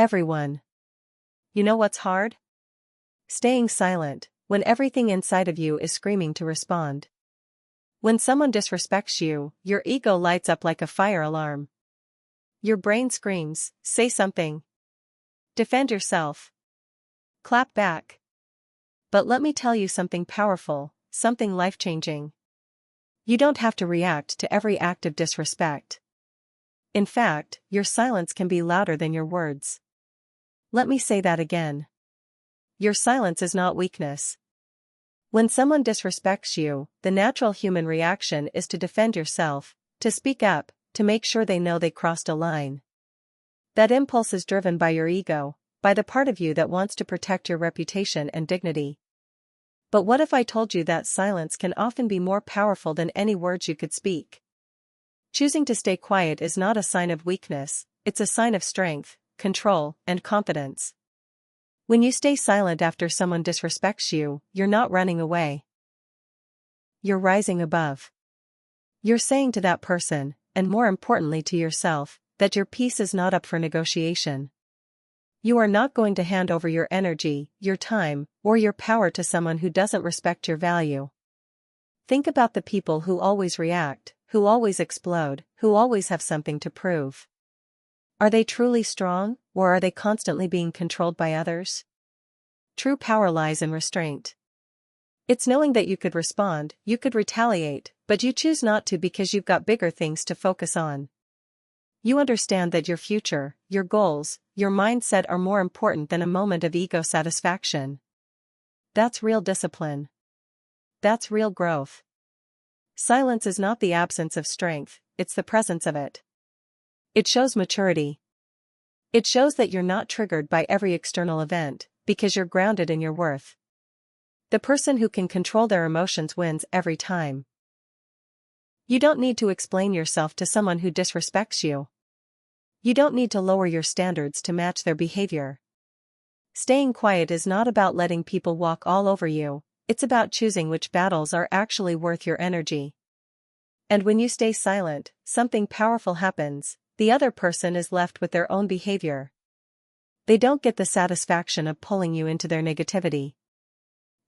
Everyone. You know what's hard? Staying silent, when everything inside of you is screaming to respond. When someone disrespects you, your ego lights up like a fire alarm. Your brain screams, say something. Defend yourself. Clap back. But let me tell you something powerful, something life-changing. You don't have to react to every act of disrespect. In fact, your silence can be louder than your words. Let me say that again. Your silence is not weakness. When someone disrespects you, the natural human reaction is to defend yourself, to speak up, to make sure they know they crossed a line. That impulse is driven by your ego, by the part of you that wants to protect your reputation and dignity. But what if I told you that silence can often be more powerful than any words you could speak? Choosing to stay quiet is not a sign of weakness, it's a sign of strength, control, and confidence. When you stay silent after someone disrespects you, you're not running away. You're rising above. You're saying to that person, and more importantly to yourself, that your peace is not up for negotiation. You are not going to hand over your energy, your time, or your power to someone who doesn't respect your value. Think about the people who always react, who always explode, who always have something to prove. Are they truly strong, or are they constantly being controlled by others? True power lies in restraint. It's knowing that you could respond, you could retaliate, but you choose not to because you've got bigger things to focus on. You understand that your future, your goals, your mindset are more important than a moment of ego satisfaction. That's real discipline. That's real growth. Silence is not the absence of strength, it's the presence of it. It shows maturity. It shows that you're not triggered by every external event, because you're grounded in your worth. The person who can control their emotions wins every time. You don't need to explain yourself to someone who disrespects you. You don't need to lower your standards to match their behavior. Staying quiet is not about letting people walk all over you, it's about choosing which battles are actually worth your energy. And when you stay silent, something powerful happens, the other person is left with their own behavior. They don't get the satisfaction of pulling you into their negativity.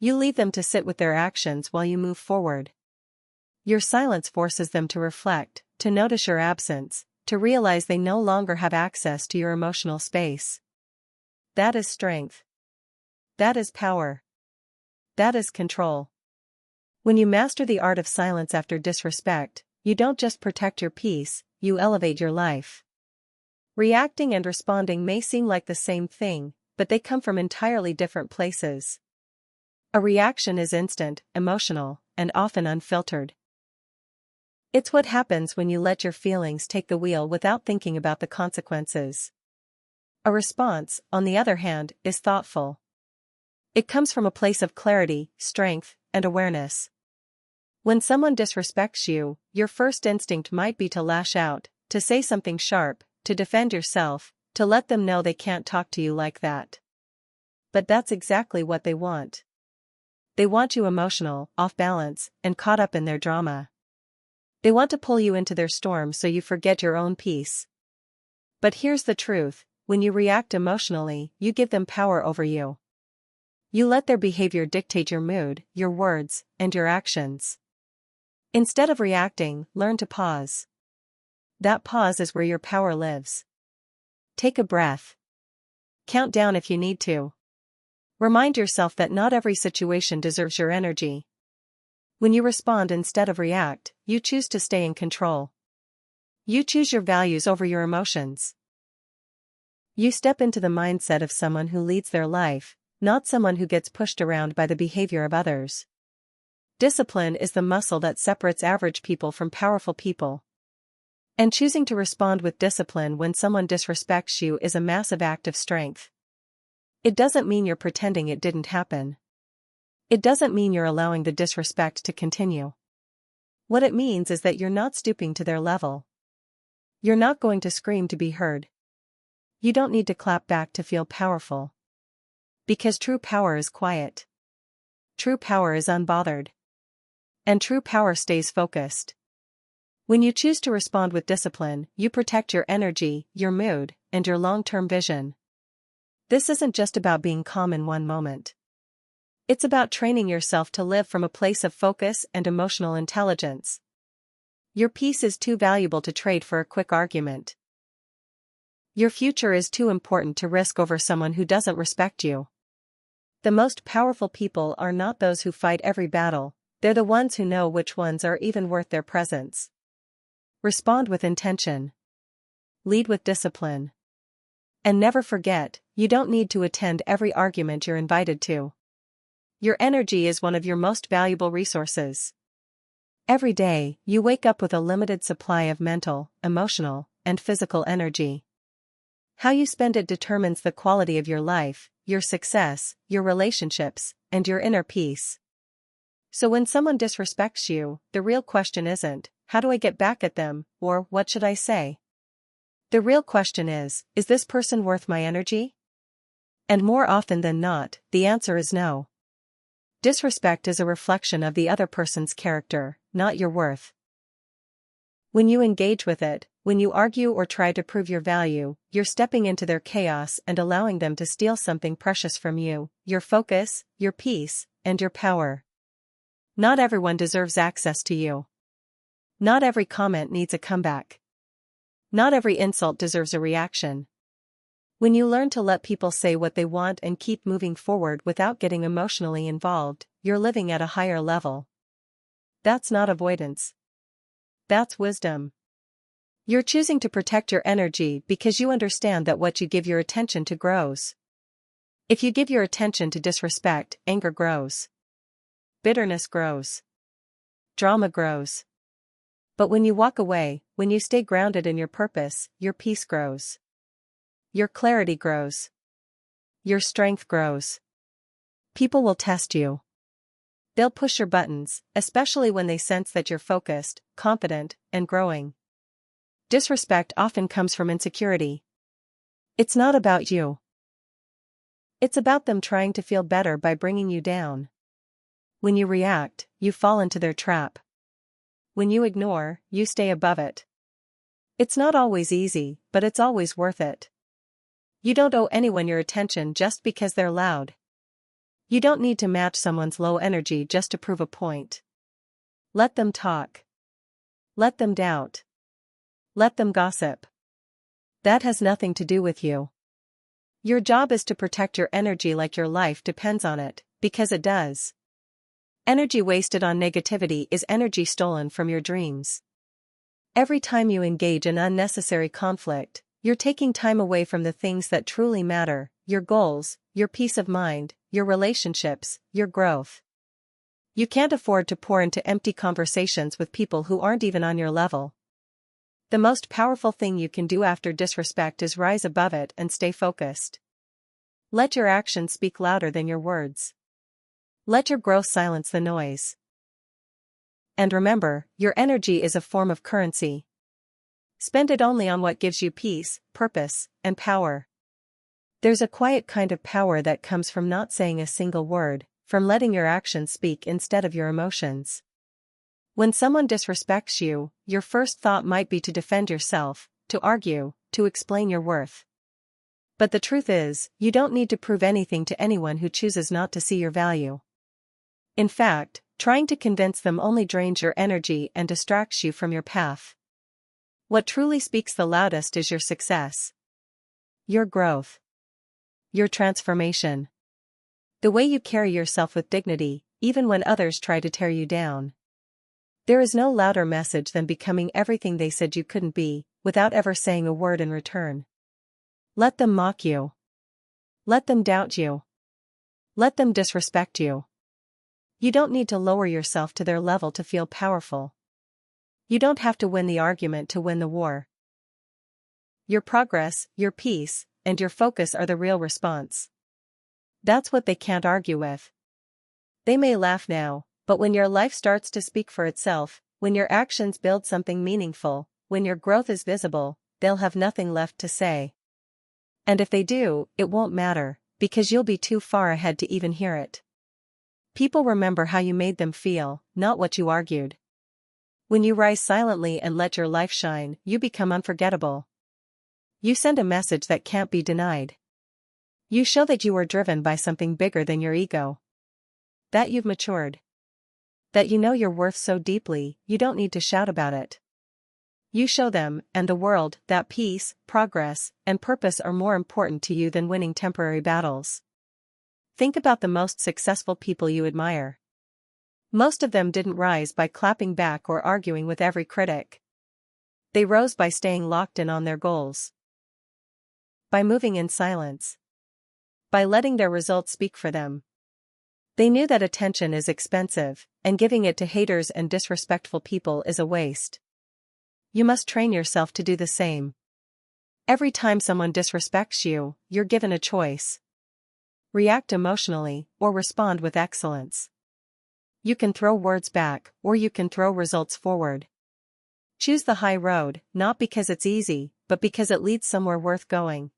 You leave them to sit with their actions while you move forward. Your silence forces them to reflect, to notice your absence, to realize they no longer have access to your emotional space. That is strength. That is power. That is control. When you master the art of silence after disrespect, you don't just protect your peace, you elevate your life. Reacting and responding may seem like the same thing, but they come from entirely different places. A reaction is instant, emotional, and often unfiltered. It's what happens when you let your feelings take the wheel without thinking about the consequences. A response, on the other hand, is thoughtful. It comes from a place of clarity, strength, and awareness. When someone disrespects you, your first instinct might be to lash out, to say something sharp, to defend yourself, to let them know they can't talk to you like that. But that's exactly what they want. They want you emotional, off balance, and caught up in their drama. They want to pull you into their storm so you forget your own peace. But here's the truth, when you react emotionally, you give them power over you. You let their behavior dictate your mood, your words, and your actions. Instead of reacting, learn to pause. That pause is where your power lives. Take a breath. Count down if you need to. Remind yourself that not every situation deserves your energy. When you respond instead of react, you choose to stay in control. You choose your values over your emotions. You step into the mindset of someone who leads their life, not someone who gets pushed around by the behavior of others. Discipline is the muscle that separates average people from powerful people. And choosing to respond with discipline when someone disrespects you is a massive act of strength. It doesn't mean you're pretending it didn't happen. It doesn't mean you're allowing the disrespect to continue. What it means is that you're not stooping to their level. You're not going to scream to be heard. You don't need to clap back to feel powerful. Because true power is quiet. True power is unbothered. And true power stays focused. When you choose to respond with discipline, you protect your energy, your mood, and your long-term vision. This isn't just about being calm in one moment. It's about training yourself to live from a place of focus and emotional intelligence. Your peace is too valuable to trade for a quick argument. Your future is too important to risk over someone who doesn't respect you. The most powerful people are not those who fight every battle, they're the ones who know which ones are even worth their presence. Respond with intention. Lead with discipline. And never forget, you don't need to attend every argument you're invited to. Your energy is one of your most valuable resources. Every day, you wake up with a limited supply of mental, emotional, and physical energy. How you spend it determines the quality of your life, your success, your relationships, and your inner peace. So when someone disrespects you, the real question isn't, how do I get back at them, or what should I say? The real question is this person worth my energy? And more often than not, the answer is no. Disrespect is a reflection of the other person's character, not your worth. When you engage with it, when you argue or try to prove your value, you're stepping into their chaos and allowing them to steal something precious from you, your focus, your peace, and your power. Not everyone deserves access to you. Not every comment needs a comeback. Not every insult deserves a reaction. When you learn to let people say what they want and keep moving forward without getting emotionally involved, you're living at a higher level. That's not avoidance. That's wisdom. You're choosing to protect your energy because you understand that what you give your attention to grows. If you give your attention to disrespect, anger grows. Bitterness grows. Drama grows. But when you walk away, when you stay grounded in your purpose, your peace grows. Your clarity grows. Your strength grows. People will test you. They'll push your buttons, especially when they sense that you're focused, confident, and growing. Disrespect often comes from insecurity. It's not about you. It's about them trying to feel better by bringing you down. When you react, you fall into their trap. When you ignore, you stay above it. It's not always easy, but it's always worth it. You don't owe anyone your attention just because they're loud. You don't need to match someone's low energy just to prove a point. Let them talk. Let them doubt. Let them gossip. That has nothing to do with you. Your job is to protect your energy like your life depends on it, because it does. Energy wasted on negativity is energy stolen from your dreams. Every time you engage in unnecessary conflict, you're taking time away from the things that truly matter, your goals, your peace of mind, your relationships, your growth. You can't afford to pour into empty conversations with people who aren't even on your level. The most powerful thing you can do after disrespect is rise above it and stay focused. Let your actions speak louder than your words. Let your growth silence the noise. And remember, your energy is a form of currency. Spend it only on what gives you peace, purpose, and power. There's a quiet kind of power that comes from not saying a single word, from letting your actions speak instead of your emotions. When someone disrespects you, your first thought might be to defend yourself, to argue, to explain your worth. But the truth is, you don't need to prove anything to anyone who chooses not to see your value. In fact, trying to convince them only drains your energy and distracts you from your path. What truly speaks the loudest is your success. Your growth. Your transformation. The way you carry yourself with dignity, even when others try to tear you down. There is no louder message than becoming everything they said you couldn't be, without ever saying a word in return. Let them mock you. Let them doubt you. Let them disrespect you. You don't need to lower yourself to their level to feel powerful. You don't have to win the argument to win the war. Your progress, your peace, and your focus are the real response. That's what they can't argue with. They may laugh now, but when your life starts to speak for itself, when your actions build something meaningful, when your growth is visible, they'll have nothing left to say. And if they do, it won't matter, because you'll be too far ahead to even hear it. People remember how you made them feel, not what you argued. When you rise silently and let your life shine, you become unforgettable. You send a message that can't be denied. You show that you are driven by something bigger than your ego. That you've matured. That you know your worth so deeply, you don't need to shout about it. You show them, and the world, that peace, progress, and purpose are more important to you than winning temporary battles. Think about the most successful people you admire. Most of them didn't rise by clapping back or arguing with every critic. They rose by staying locked in on their goals. By moving in silence. By letting their results speak for them. They knew that attention is expensive, and giving it to haters and disrespectful people is a waste. You must train yourself to do the same. Every time someone disrespects you, you're given a choice. React emotionally, or respond with excellence. You can throw words back, or you can throw results forward. Choose the high road, not because it's easy, but because it leads somewhere worth going.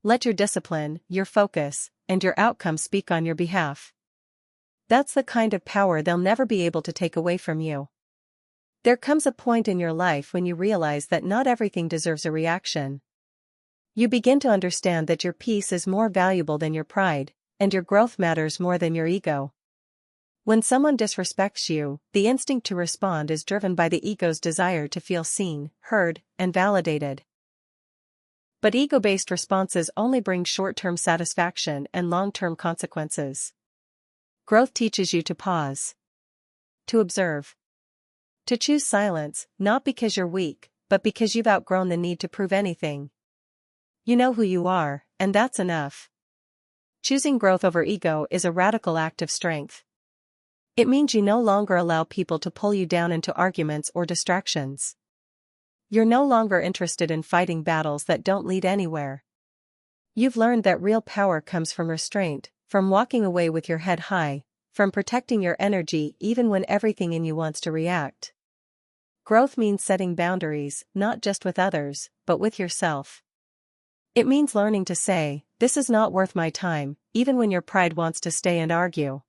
Let your discipline, your focus, and your outcome speak on your behalf. That's the kind of power they'll never be able to take away from you. There comes a point in your life when you realize that not everything deserves a reaction. You begin to understand that your peace is more valuable than your pride, and your growth matters more than your ego. When someone disrespects you, the instinct to respond is driven by the ego's desire to feel seen, heard, and validated. But ego-based responses only bring short-term satisfaction and long-term consequences. Growth teaches you to pause. To observe. To choose silence, not because you're weak, but because you've outgrown the need to prove anything. You know who you are, and that's enough. Choosing growth over ego is a radical act of strength. It means you no longer allow people to pull you down into arguments or distractions. You're no longer interested in fighting battles that don't lead anywhere. You've learned that real power comes from restraint, from walking away with your head high, from protecting your energy even when everything in you wants to react. Growth means setting boundaries, not just with others, but with yourself. It means learning to say, "This is not worth my time," even when your pride wants to stay and argue.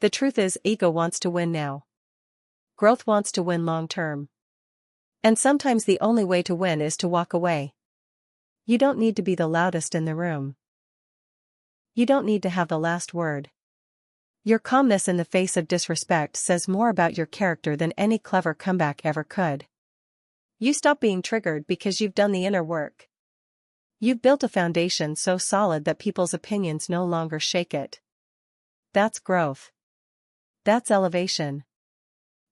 The truth is, ego wants to win now. Growth wants to win long term. And sometimes the only way to win is to walk away. You don't need to be the loudest in the room. You don't need to have the last word. Your calmness in the face of disrespect says more about your character than any clever comeback ever could. You stop being triggered because you've done the inner work. You've built a foundation so solid that people's opinions no longer shake it. That's growth. That's elevation.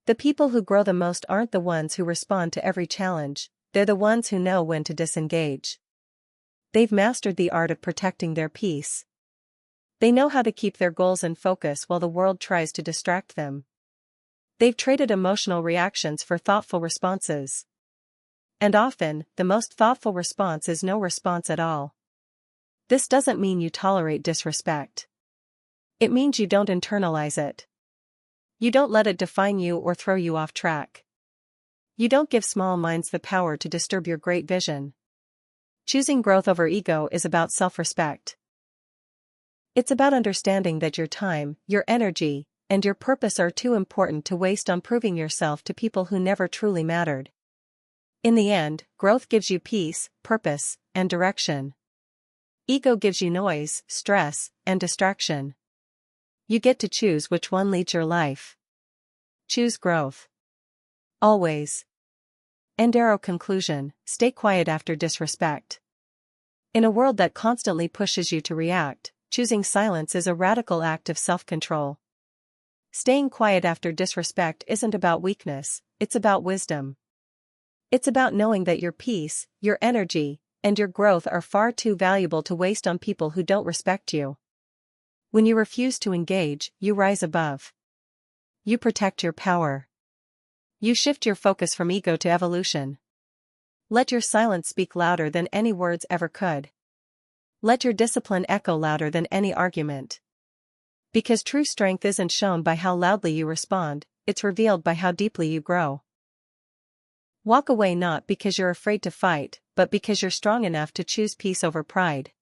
The people who grow the most aren't the ones who respond to every challenge, they're the ones who know when to disengage. They've mastered the art of protecting their peace. They know how to keep their goals in focus while the world tries to distract them. They've traded emotional reactions for thoughtful responses. And often, the most thoughtful response is no response at all. This doesn't mean you tolerate disrespect. It means you don't internalize it. You don't let it define you or throw you off track. You don't give small minds the power to disturb your great vision. Choosing growth over ego is about self-respect. It's about understanding that your time, your energy, and your purpose are too important to waste on proving yourself to people who never truly mattered. In the end, growth gives you peace, purpose, and direction. Ego gives you noise, stress, and distraction. You get to choose which one leads your life. Choose growth. Always. End arrow conclusion, stay quiet after disrespect. In a world that constantly pushes you to react, choosing silence is a radical act of self-control. Staying quiet after disrespect isn't about weakness, it's about wisdom. It's about knowing that your peace, your energy, and your growth are far too valuable to waste on people who don't respect you. When you refuse to engage, you rise above. You protect your power. You shift your focus from ego to evolution. Let your silence speak louder than any words ever could. Let your discipline echo louder than any argument. Because true strength isn't shown by how loudly you respond, it's revealed by how deeply you grow. Walk away not because you're afraid to fight, but because you're strong enough to choose peace over pride.